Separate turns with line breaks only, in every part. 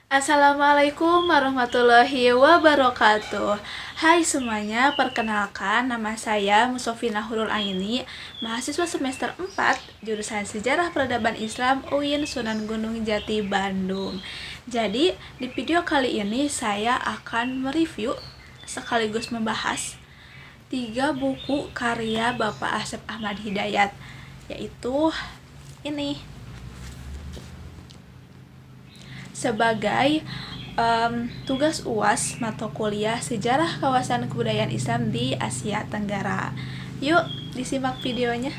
Assalamualaikum warahmatullahi wabarakatuh. Hai semuanya, perkenalkan nama saya Musofina Hurul Aini, mahasiswa semester 4, jurusan Sejarah Peradaban Islam UIN Sunan Gunung Jati, Bandung. Jadi, di video kali ini saya akan mereview sekaligus membahas 3 buku karya Bapak Asep Ahmad Hidayat, yaitu ini. Sebagai tugas UAS mata kuliah Sejarah Kawasan Kebudayaan Islam di Asia Tenggara. Yuk, disimak videonya.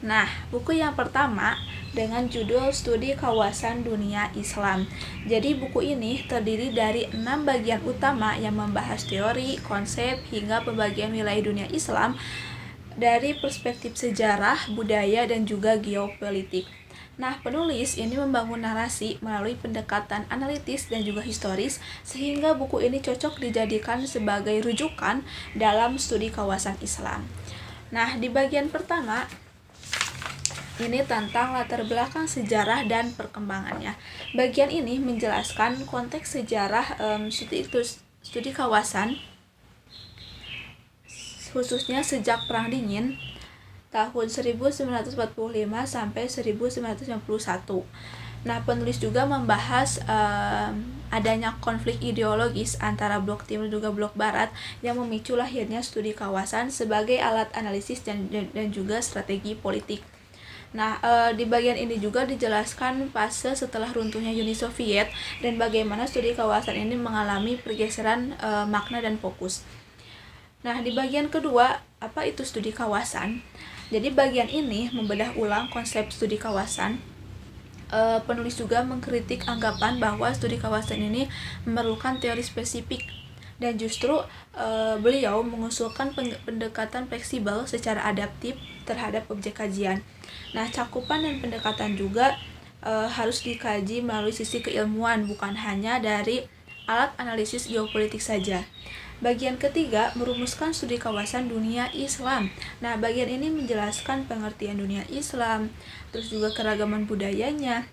Nah, buku yang pertama dengan judul Studi Kawasan Dunia Islam. Jadi buku ini terdiri dari 6 bagian utama yang membahas teori, konsep, hingga pembagian wilayah dunia Islam dari perspektif sejarah, budaya, dan juga geopolitik. Nah, penulis ini membangun narasi melalui pendekatan analitis dan juga historis, sehingga buku ini cocok dijadikan sebagai rujukan dalam studi kawasan Islam. Nah, di bagian pertama, ini tentang latar belakang sejarah dan perkembangannya. Bagian ini menjelaskan konteks sejarah studi kawasan, khususnya sejak Perang Dingin tahun 1945 sampai 1991. Nah, penulis juga membahas adanya konflik ideologis antara blok timur dan juga blok barat yang memicu lahirnya studi kawasan sebagai alat analisis dan juga strategi politik. Nah, di bagian ini juga dijelaskan fase setelah runtuhnya Uni Soviet dan bagaimana studi kawasan ini mengalami pergeseran makna dan fokus. Nah, di bagian kedua, apa itu studi kawasan? Jadi bagian ini membedah ulang konsep studi kawasan. Penulis juga mengkritik anggapan bahwa studi kawasan ini memerlukan teori spesifik, dan justru beliau mengusulkan pendekatan fleksibel secara adaptif terhadap objek kajian. Nah, cakupan dan pendekatan juga harus dikaji melalui sisi keilmuan, bukan hanya dari alat analisis geopolitik saja. Bagian ketiga merumuskan studi kawasan dunia Islam. Nah, bagian ini menjelaskan pengertian dunia Islam, terus juga keragaman budayanya,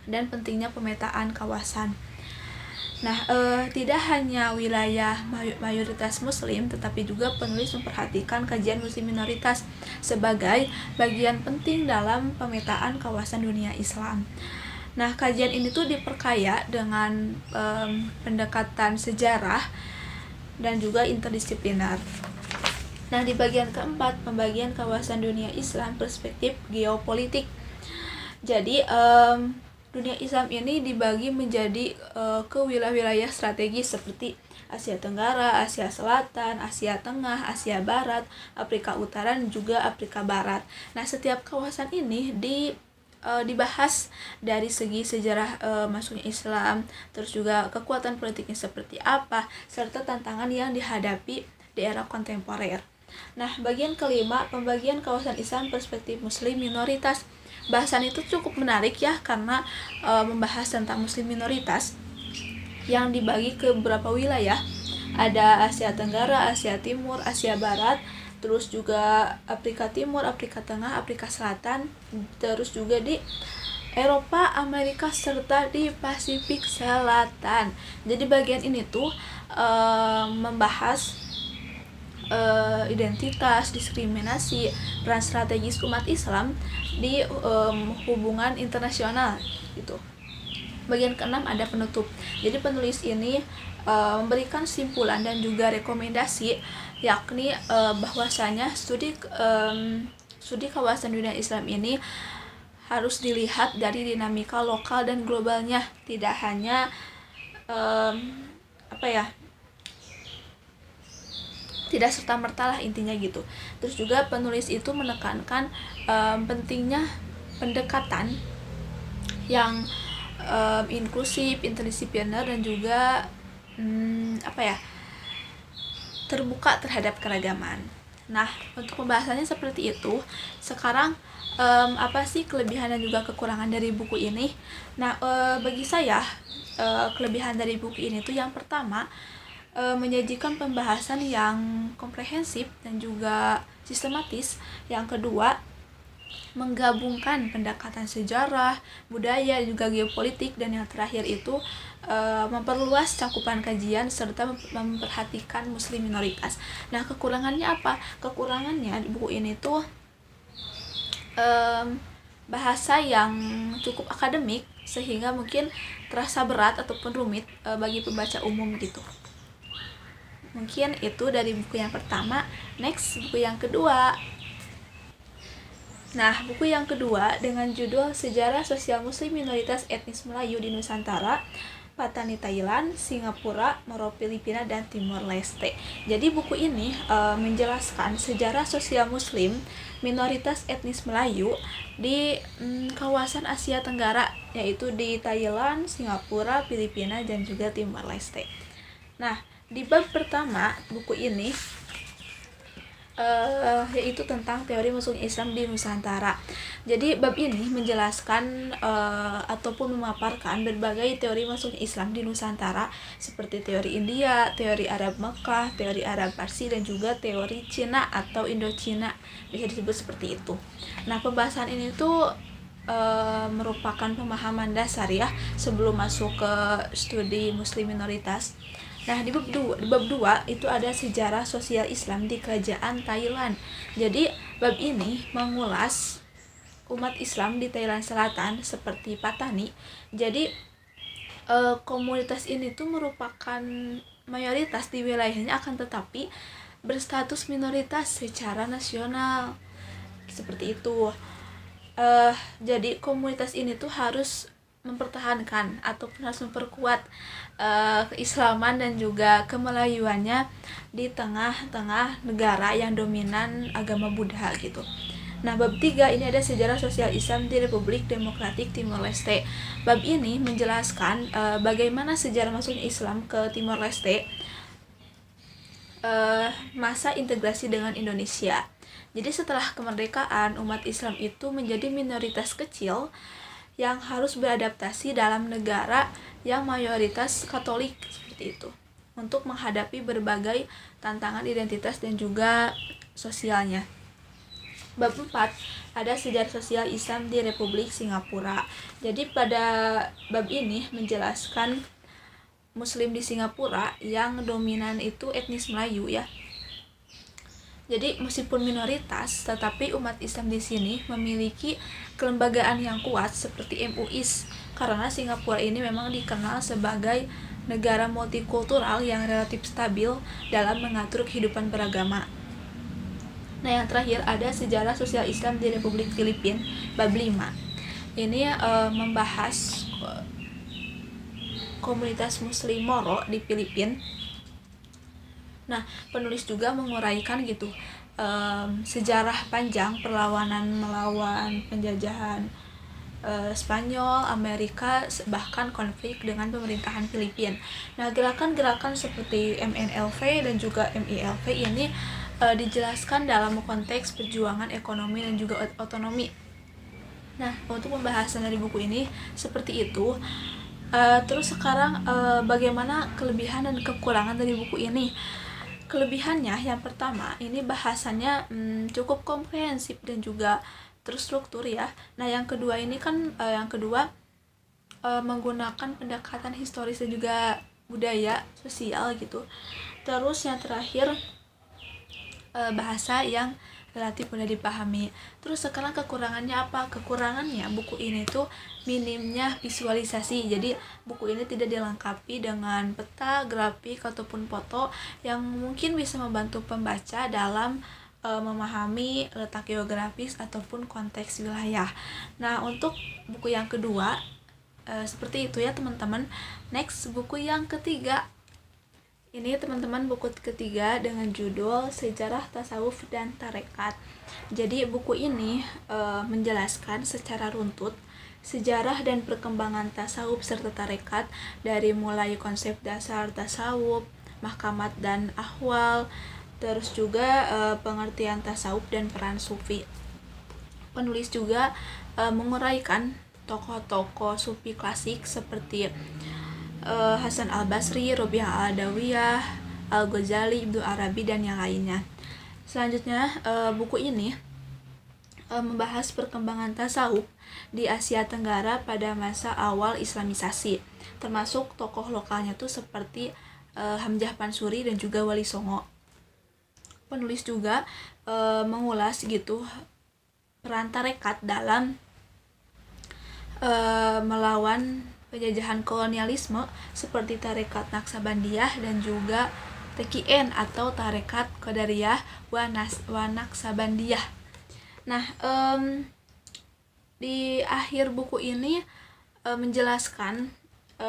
dan pentingnya pemetaan kawasan. Nah, tidak hanya wilayah mayoritas Muslim, tetapi juga penulis memperhatikan kajian Muslim minoritas sebagai bagian penting dalam pemetaan kawasan dunia Islam. Nah, kajian ini tuh diperkaya dengan pendekatan sejarah dan juga interdisipliner. Nah, di bagian keempat, pembagian kawasan dunia Islam perspektif geopolitik. Jadi, dunia Islam ini dibagi menjadi ke wilayah-wilayah strategis seperti Asia Tenggara, Asia Selatan, Asia Tengah, Asia Barat, Afrika Utara, dan juga Afrika Barat. Nah, setiap kawasan ini dibahas dari segi sejarah masuknya Islam, terus juga kekuatan politiknya seperti apa, serta tantangan yang dihadapi di era kontemporer. Nah, bagian kelima, pembagian kawasan Islam perspektif Muslim minoritas. Bahasan itu cukup menarik ya, karena membahas tentang Muslim minoritas yang dibagi ke beberapa wilayah. Ada Asia Tenggara, Asia Timur, Asia Barat, terus juga Afrika Timur, Afrika Tengah, Afrika Selatan, terus juga di Eropa, Amerika, serta di Pasifik Selatan. Jadi bagian ini tuh membahas identitas, diskriminasi, peran strategis umat Islam di hubungan internasional gitu. Bagian keenam ada penutup. Jadi penulis ini memberikan simpulan dan juga rekomendasi, yakni bahwasanya studi kawasan dunia Islam ini harus dilihat dari dinamika lokal dan globalnya, tidak hanya tidak serta-merta lah intinya gitu. Terus juga penulis itu menekankan pentingnya pendekatan yang inklusif, interdisipliner, dan juga terbuka terhadap keragaman. Nah, untuk pembahasannya seperti itu. Sekarang apa sih kelebihan dan juga kekurangan dari buku ini? Nah, bagi saya kelebihan dari buku ini tuh yang pertama, menyajikan pembahasan yang komprehensif dan juga sistematis. Yang kedua, menggabungkan pendekatan sejarah, budaya, juga geopolitik, dan yang terakhir itu memperluas cakupan kajian serta memperhatikan muslim minoritas. Nah, kekurangannya apa? Kekurangannya di buku ini tuh bahasa yang cukup akademik sehingga mungkin terasa berat ataupun rumit bagi pembaca umum gitu. Mungkin itu dari buku yang pertama. Next, buku yang kedua. Nah, buku yang kedua dengan judul Sejarah Sosial Muslim Minoritas Etnis Melayu di Nusantara, Patani Thailand, Singapura, Moro Filipina, dan Timor Leste. Jadi buku ini menjelaskan sejarah sosial Muslim minoritas etnis Melayu di kawasan Asia Tenggara, yaitu di Thailand, Singapura, Filipina, dan juga Timor Leste. Nah, di bab pertama buku ini yaitu tentang teori masuk Islam di Nusantara. Jadi bab ini menjelaskan ataupun memaparkan berbagai teori masuk Islam di Nusantara seperti teori India, teori Arab Mekah, teori Arab Parsi, dan juga teori Cina atau Indochina, bisa disebut seperti itu. Nah, pembahasan ini tuh merupakan pemahaman dasar ya sebelum masuk ke studi Muslim minoritas. Nah, di bab 2 itu ada sejarah sosial Islam di kerajaan Thailand. Jadi, bab ini mengulas umat Islam di Thailand Selatan seperti Patani. Jadi, komunitas ini tuh merupakan mayoritas di wilayahnya, akan tetapi berstatus minoritas secara nasional. Seperti itu. Jadi, komunitas ini tuh harus mempertahankan ataupun harus memperkuat keislaman dan juga kemelayuannya di tengah-tengah negara yang dominan agama Buddha gitu. Nah, bab 3 ini ada sejarah sosial Islam di Republik Demokratik Timor Leste. Bab ini menjelaskan bagaimana sejarah masuknya Islam ke Timor Leste, masa integrasi dengan Indonesia. Jadi setelah kemerdekaan, umat Islam itu menjadi minoritas kecil yang harus beradaptasi dalam negara yang mayoritas Katolik seperti itu untuk menghadapi berbagai tantangan identitas dan juga sosialnya. Bab 4 ada sejarah sosial Islam di Republik Singapura. Jadi pada bab ini menjelaskan Muslim di Singapura yang dominan itu etnis Melayu ya. Jadi meskipun minoritas, tetapi umat Islam di sini memiliki kelembagaan yang kuat seperti MUIS, karena Singapura ini memang dikenal sebagai negara multikultural yang relatif stabil dalam mengatur kehidupan beragama. Nah, yang terakhir ada sejarah sosial Islam di Republik Filipina, bab 5. Ini membahas komunitas Muslim Moro di Filipina. Nah, penulis juga menguraikan gitu sejarah panjang perlawanan melawan penjajahan Spanyol, Amerika, bahkan konflik dengan pemerintahan Filipina. Nah, gerakan-gerakan seperti MNLV dan juga MILV ini dijelaskan dalam konteks perjuangan ekonomi dan juga otonomi. Nah, untuk pembahasan dari buku ini seperti itu. Terus sekarang bagaimana kelebihan dan kekurangan dari buku ini? Kelebihannya yang pertama, ini bahasanya cukup komprehensif dan juga terstruktur ya. Nah, yang kedua ini kan menggunakan pendekatan historis dan juga budaya sosial gitu. Terus yang terakhir bahasa yang relatif mudah dipahami. Terus sekarang kekurangannya apa? Kekurangannya buku ini tuh minimnya visualisasi. Jadi buku ini tidak dilengkapi dengan peta, grafik ataupun foto yang mungkin bisa membantu pembaca dalam memahami letak geografis ataupun konteks wilayah. Nah, untuk buku yang kedua seperti itu ya teman-teman. Next, buku yang ketiga. Ini teman-teman buku ketiga dengan judul Sejarah Tasawuf dan Tarekat. Jadi buku ini menjelaskan secara runtut sejarah dan perkembangan tasawuf serta tarekat dari mulai konsep dasar tasawuf, mahkamat dan ahwal, terus juga pengertian tasawuf dan peran sufi. Penulis juga menguraikan tokoh-tokoh sufi klasik seperti Hasan al-Basri, Robiah al-Adawiyah, Al-Ghazali, Ibnu Arabi, dan yang lainnya. Selanjutnya buku ini membahas perkembangan tasawuf di Asia Tenggara pada masa awal Islamisasi, termasuk tokoh lokalnya tuh seperti Hamzah Pansuri dan juga Wali Songo. Penulis juga mengulas gitu peran tarekat dalam melawan penjajahan kolonialisme seperti tarekat Naksabandiyah dan juga TKN atau tarekat Qadariyah wa Naksabandiyah. Nah, di akhir buku ini menjelaskan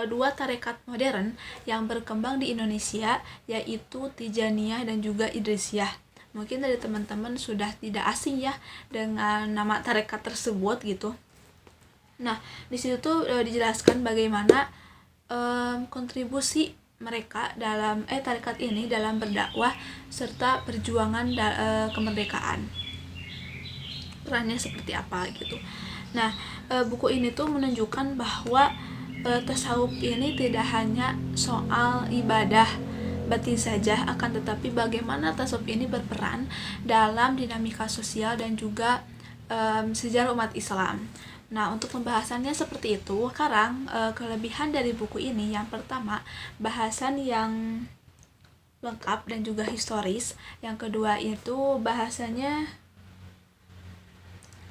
dua tarekat modern yang berkembang di Indonesia, yaitu Tijaniyah dan juga Idrisiyah. Mungkin dari teman-teman sudah tidak asing ya dengan nama tarekat tersebut gitu. Nah, di situ tuh dijelaskan bagaimana kontribusi mereka dalam tarekat ini dalam berdakwah serta perjuangan kemerdekaan. Perannya seperti apa gitu. Nah, buku ini tuh menunjukkan bahwa tasawuf ini tidak hanya soal ibadah batin saja, akan tetapi bagaimana tasawuf ini berperan dalam dinamika sosial dan juga sejarah umat Islam. Nah, untuk pembahasannya seperti itu. Sekarang kelebihan dari buku ini, yang pertama, bahasan yang lengkap dan juga historis. Yang kedua itu bahasanya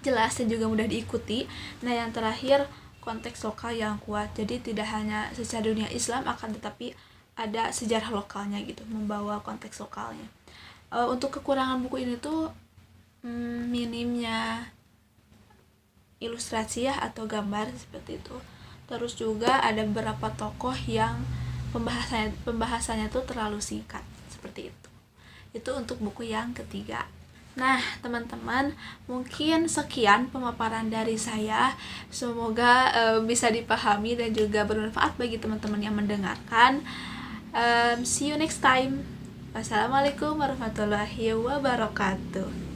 jelas dan juga mudah diikuti. Nah, yang terakhir konteks lokal yang kuat, jadi tidak hanya secara dunia Islam, akan tetapi ada sejarah lokalnya gitu, membawa konteks lokalnya. Untuk kekurangan buku ini tuh minimnya ilustrasi ya atau gambar seperti itu. Terus juga ada beberapa tokoh yang pembahasannya tuh terlalu singkat seperti itu. Itu untuk buku yang ketiga. Nah, teman-teman, mungkin sekian pemaparan dari saya. Semoga bisa dipahami dan juga bermanfaat bagi teman-teman yang mendengarkan. See you next time. Wassalamualaikum warahmatullahi wabarakatuh.